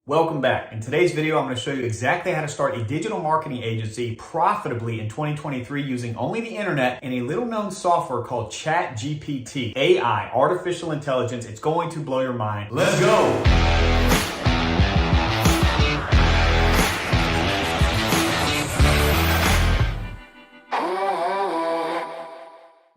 Welcome back. In today's video, I'm going to show you exactly how to start a digital marketing agency profitably in 2023 using only the internet and a little known software called ChatGPT AI, artificial intelligence. It's going to blow your mind. Let's go.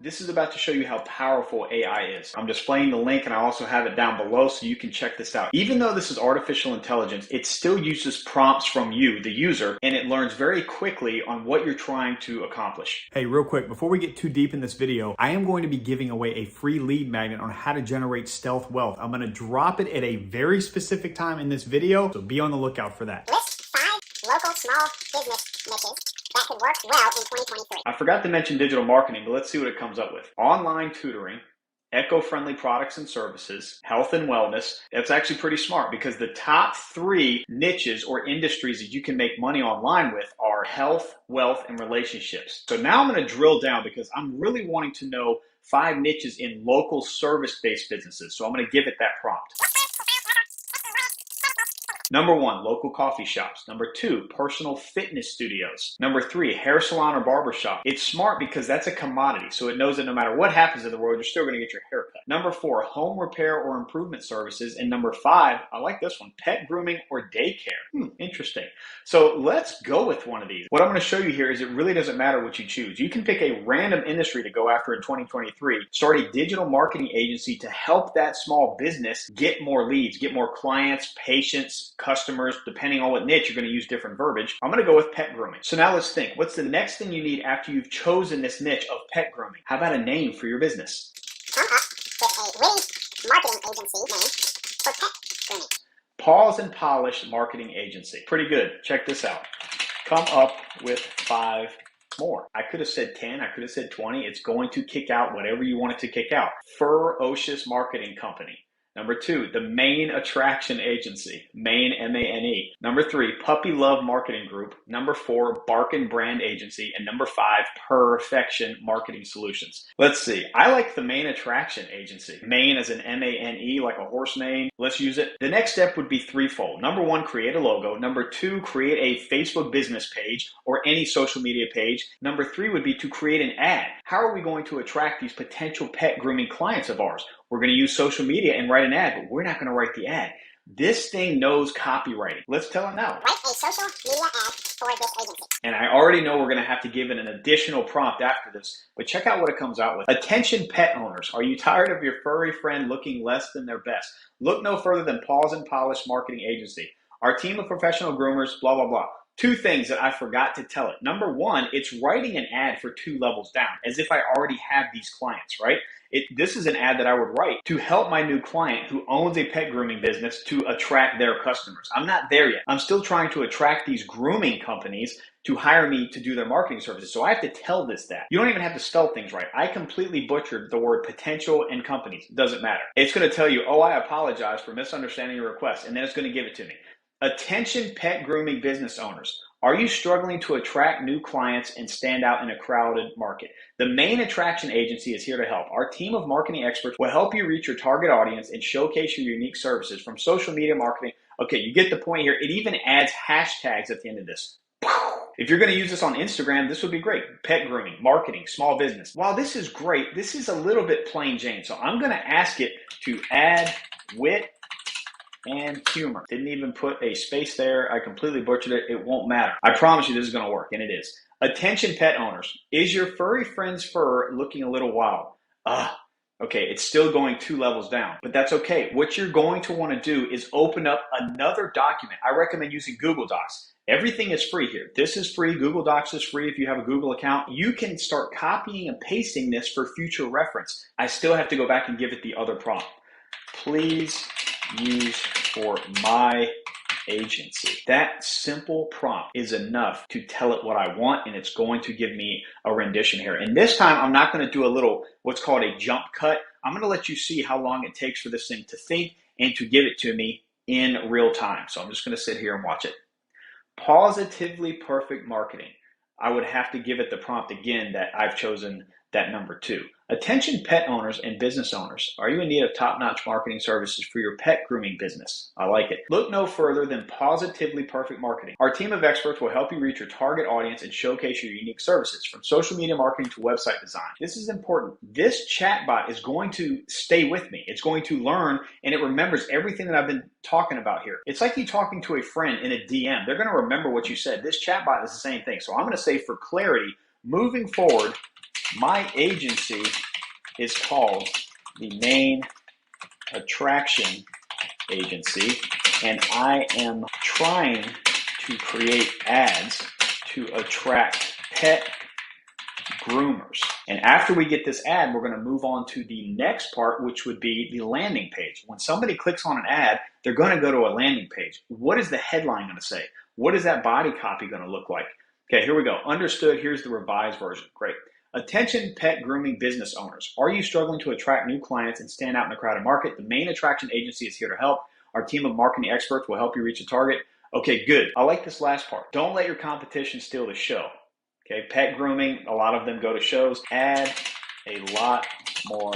This is about to show you how powerful AI is. I'm displaying the link and I also have it down below so you can check this out. Even though this is artificial intelligence, it still uses prompts from you, the user, and it learns very quickly on what you're trying to accomplish. Hey, real quick, before we get too deep in this video, I am going to be giving away a free lead magnet on how to generate stealth wealth. I'm going to drop it at a very specific time in this video, so be on the lookout for that. List 5 local small business niches that could work well in 2023. I forgot to mention digital marketing, but let's see what it comes up with. Online tutoring, eco-friendly products and services, health and wellness. That's actually pretty smart because the top 3 niches or industries that you can make money online with are health, wealth, and relationships. So now I'm going to drill down because I'm really wanting to know 5 niches in local service-based businesses. So I'm going to give it that prompt. Number 1, local coffee shops. Number 2, personal fitness studios. Number 3, hair salon or barber shop. It's smart because that's a commodity, so it knows that no matter what happens in the world, you're still going to get your hair cut. Number 4, home repair or improvement services. And number 5, I like this one, pet grooming or daycare. Interesting. So let's go with one of these. What I'm going to show you here is it really doesn't matter what you choose. You can pick a random industry to go after in 2023, start a digital marketing agency to help that small business get more leads, get more clients, patients, customers. Depending on what niche, you're going to use different verbiage. I'm going to go with pet grooming. So now let's think, what's the next thing you need after you've chosen this niche of pet grooming? How about a name for your business? Come up with a witty marketing agency name for pet grooming. Pause and Polish Marketing Agency. Pretty good. Check this out. Come up with 5 more. I could have said 10. I could have said 20. It's going to kick out whatever you want it to kick out. Ferocious Marketing Company. Number 2, the Main Attraction Agency, Main, M-A-N-E. Number 3, Puppy Love Marketing Group. Number 4, Barkin Brand Agency. And number 5, Perfection Marketing Solutions. Let's see. I like the Main Attraction Agency. Main as an M-A-N-E, like a horse name. Let's use it. The next step would be threefold. Number 1, create a logo. Number 2, create a Facebook business page or any social media page. Number 3 would be to create an ad. How are we going to attract these potential pet grooming clients of ours? We're going to use social media and write an ad, but we're not going to write the ad. This thing knows copywriting. Let's tell it now. Write a social media ad for this agency. And I already know we're going to have to give it an additional prompt after this, but check out what it comes out with. Attention pet owners. Are you tired of your furry friend looking less than their best? Look no further than Pause and Polish Marketing Agency. Our team of professional groomers, blah, blah, blah. 2 things that I forgot to tell it. Number 1, it's writing an ad for 2 levels down, as if I already have these clients, right? This is an ad that I would write to help my new client who owns a pet grooming business to attract their customers. I'm not there yet. I'm still trying to attract these grooming companies to hire me to do their marketing services. So I have to tell this that. You don't even have to spell things right. I completely butchered the word potential and companies. Doesn't matter. It's going to tell you, oh, I apologize for misunderstanding your request. And then it's going to give it to me. Attention pet grooming business owners. Are you struggling to attract new clients and stand out in a crowded market? The Main Attraction Agency is here to help. Our team of marketing experts will help you reach your target audience and showcase your unique services from social media marketing. Okay, you get the point here. It even adds hashtags at the end of this. If you're going to use this on Instagram, this would be great. Pet grooming, marketing, small business. While this is great, this is a little bit plain Jane. So I'm going to ask it to add wit and humor. Didn't even put a space there. I completely butchered it. It won't matter. I promise you this is going to work, and it is. Attention pet owners. Is your furry friend's fur looking a little wild? Okay, it's still going 2 levels down, but that's okay. What you're going to want to do is open up another document. I recommend using Google Docs. Everything is free here. This is free. Google Docs is free if you have a Google account. You can start copying and pasting this for future reference. I still have to go back and give it the other prompt. Please use for my agency. That simple prompt is enough to tell it what I want, and it's going to give me a rendition here. And this time, I'm not going to do a little, what's called a jump cut. I'm going to let you see how long it takes for this thing to think and to give it to me in real time. So I'm just going to sit here and watch it. Positively perfect marketing. I would have to give it the prompt again that I've chosen that number 2. Attention pet owners and business owners. Are you in need of top-notch marketing services for your pet grooming business? I like it. Look no further than Positively Perfect Marketing. Our team of experts will help you reach your target audience and showcase your unique services, from social media marketing to website design. This is important. This chatbot is going to stay with me. It's going to learn, and it remembers everything that I've been talking about here. It's like you talking to a friend in a DM. They're going to remember what you said. This chatbot is the same thing. So I'm going to say, for clarity, moving forward, my agency is called the Main Attraction Agency, and I am trying to create ads to attract pet groomers. And after we get this ad, we're going to move on to the next part, which would be the landing page. When somebody clicks on an ad, they're going to go to a landing page. What is the headline going to say? What is that body copy going to look like? Okay, here we go. Understood. Here's the revised version. Great. Attention pet grooming business owners. Are you struggling to attract new clients and stand out in the crowded market? The Main Attraction Agency is here to help. Our team of marketing experts will help you reach a target. Okay, good. I like this last part. Don't let your competition steal the show. Okay, pet grooming, a lot of them go to shows. Add a lot more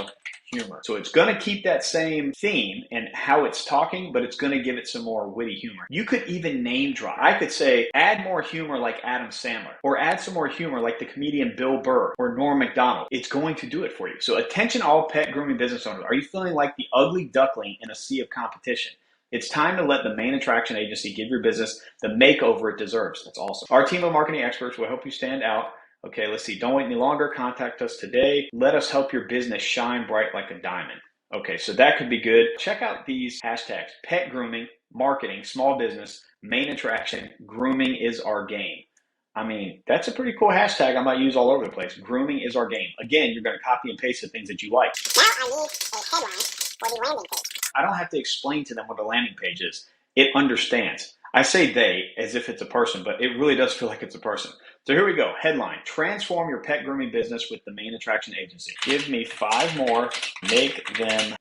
humor. So it's going to keep that same theme and how it's talking, but it's going to give it some more witty humor. You could even name drop. I could say, add more humor like Adam Sandler, or add some more humor like the comedian Bill Burr or Norm Macdonald. It's going to do it for you. So attention all pet grooming business owners. Are you feeling like the ugly duckling in a sea of competition? It's time to let the Main Attraction Agency give your business the makeover it deserves. That's awesome. Our team of marketing experts will help you stand out. Okay, let's see. Don't wait any longer. Contact us today. Let us help your business shine bright like a diamond. Okay, so that could be good. Check out these hashtags: pet grooming, marketing, small business, main attraction, grooming is our game. I mean, that's a pretty cool hashtag I might use all over the place. Grooming is our game. Again, you're going to copy and paste the things that you like. Now I need a headline for the landing page. I don't have to explain to them what a landing page is. It understands. I say they as if it's a person, but it really does feel like it's a person. So here we go. Headline: transform your pet grooming business with the Main Attraction Agency. Give me 5 more, make them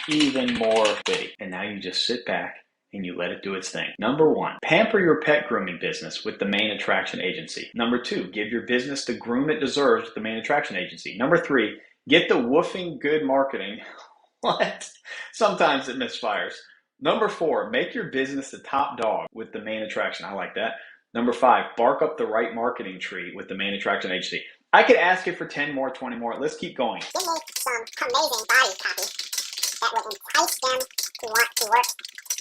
even more witty. And now you just sit back and you let it do its thing. Number 1, pamper your pet grooming business with the Main Attraction Agency. Number 2, give your business the groom it deserves with the Main Attraction Agency. Number 3, get the woofing good marketing. What? Sometimes it misfires. Number 4, make your business the top dog with the Main Attraction. I like that. Number 5, bark up the right marketing tree with the Main Attraction Agency. I could ask it for 10 more, 20 more. Let's keep going. Give me some amazing body copy that will entice them to want to work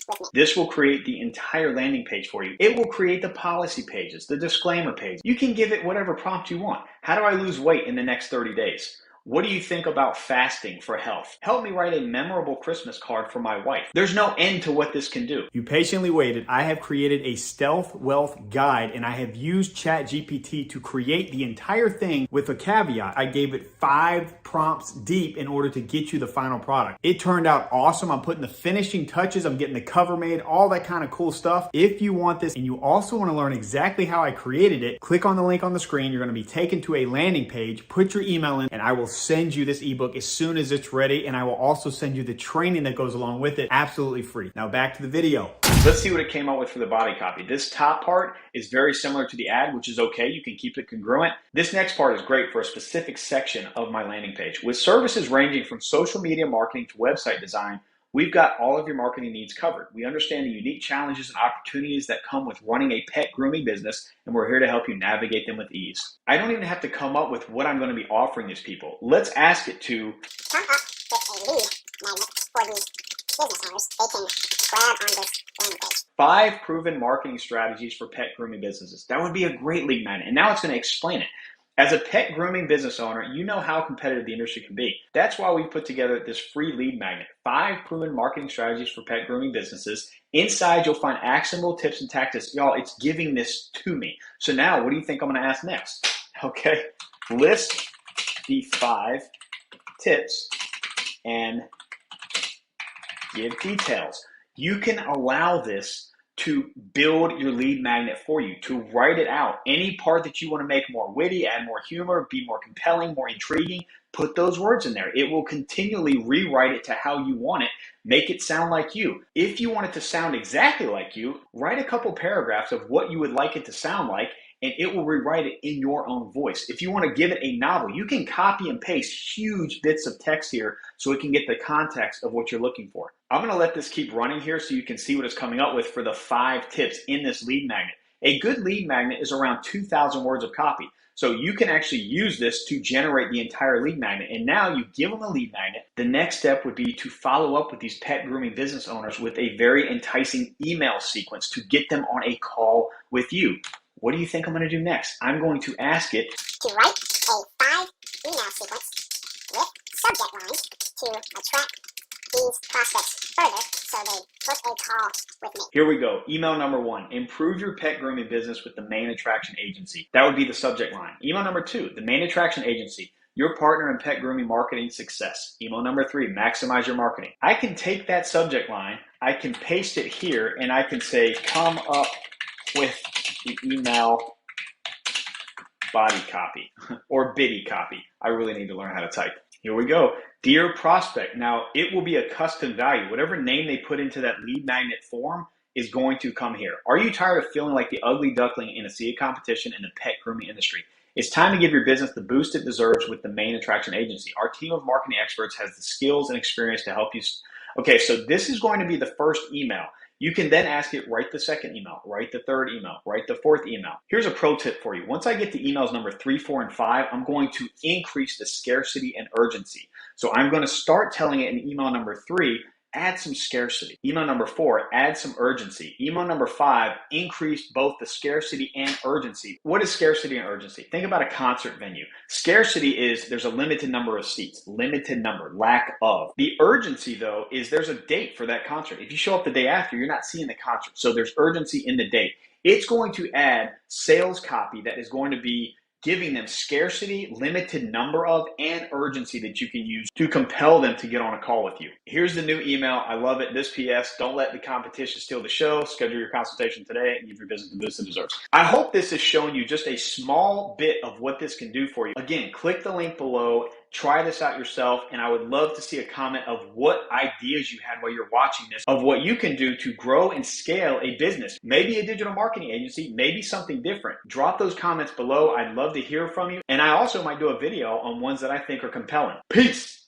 with me. This will create the entire landing page for you. It will create the policy pages, the disclaimer page. You can give it whatever prompt you want. How do I lose weight in the next 30 days? What do you think about fasting for health? Help me write a memorable Christmas card for my wife. There's no end to what this can do. You patiently waited. I have created a stealth wealth guide, and I have used ChatGPT to create the entire thing with a caveat. I gave it 5 prompts deep in order to get you the final product. It turned out awesome. I'm putting the finishing touches. I'm getting the cover made, all that kind of cool stuff. If you want this and you also want to learn exactly how I created it, click on the link on the screen. You're going to be taken to a landing page. Put your email in, and I will send you this ebook as soon as it's ready, and I will also send you the training that goes along with it absolutely free. Now back to the video. Let's see what it came up with for the body copy. This top part is very similar to the ad, which is okay. You can keep it congruent. This next part is great for a specific section of my landing page. With services ranging from social media marketing to website design, we've got all of your marketing needs covered. We understand the unique challenges and opportunities that come with running a pet grooming business, and we're here to help you navigate them with ease. I don't even have to come up with what I'm going to be offering these people. Let's ask it to Come up with a lead magnet for these business owners. They can grab on this landing page. 5 proven marketing strategies for pet grooming businesses. That would be a great lead magnet. And now it's going to explain it. As a pet grooming business owner, you know how competitive the industry can be. That's why we've put together this free lead magnet, 5 proven marketing strategies for pet grooming businesses. Inside, you'll find actionable tips and tactics. Y'all, it's giving this to me. So now, what do you think I'm going to ask next? Okay, list the 5 tips and give details. You can allow this to build your lead magnet for you, to write it out. Any part that you want to make more witty, add more humor, be more compelling, more intriguing, put those words in there. It will continually rewrite it to how you want it, make it sound like you. If you want it to sound exactly like you, write a couple paragraphs of what you would like it to sound like, and it will rewrite it in your own voice. If you want to give it a novel, you can copy and paste huge bits of text here so it can get the context of what you're looking for. I'm going to let this keep running here so you can see what it's coming up with for the 5 tips in this lead magnet. A good lead magnet is around 2,000 words of copy. So you can actually use this to generate the entire lead magnet. And now you give them a lead magnet. The next step would be to follow up with these pet grooming business owners with a very enticing email sequence to get them on a call with you. What do you think I'm going to do next? I'm going to ask it to write a 5 email sequence with subject lines to attract these prospects further so they book a call with me. Here we go. Email number 1, improve your pet grooming business with the main attraction agency. That would be the subject line. Email number 2, the main attraction agency, your partner in pet grooming marketing success. Email number 3, maximize your marketing. I can take that subject line, I can paste it here, and I can say, come up with the email body copy or biddy copy. I really need to learn how to type. Here we go. Dear prospect. Now, it will be a custom value. Whatever name they put into that lead magnet form is going to come here. Are you tired of feeling like the ugly duckling in a sea of competition in the pet grooming industry? It's time to give your business the boost it deserves with the main attraction agency. Our team of marketing experts has the skills and experience to help you. Okay, so this is going to be the first email. You can then ask it, write the second email, write the third email, write the fourth email. Here's a pro tip for you. Once I get to emails number 3, 4, and 5, I'm going to increase the scarcity and urgency. So I'm going to start telling it in email number 3, add some scarcity. Email number 4, add some urgency. Email number 5, increase both the scarcity and urgency. What is scarcity and urgency? Think about a concert venue. Scarcity is there's a limited number of seats, limited number, lack of. The urgency, though, is there's a date for that concert. If you show up the day after, you're not seeing the concert. So there's urgency in the date. It's going to add sales copy that is going to be giving them scarcity, limited number of, and urgency that you can use to compel them to get on a call with you. Here's the new email. I love it. This PS, don't let the competition steal the show. Schedule your consultation today and give your business the boost it deserves. I hope this has shown you just a small bit of what this can do for you. Again, click the link below. Try this out yourself, and I would love to see a comment of what ideas you had while you're watching this, of what you can do to grow and scale a business. Maybe a digital marketing agency, maybe something different. Drop those comments below. I'd love to hear from you, and I also might do a video on ones that I think are compelling. Peace!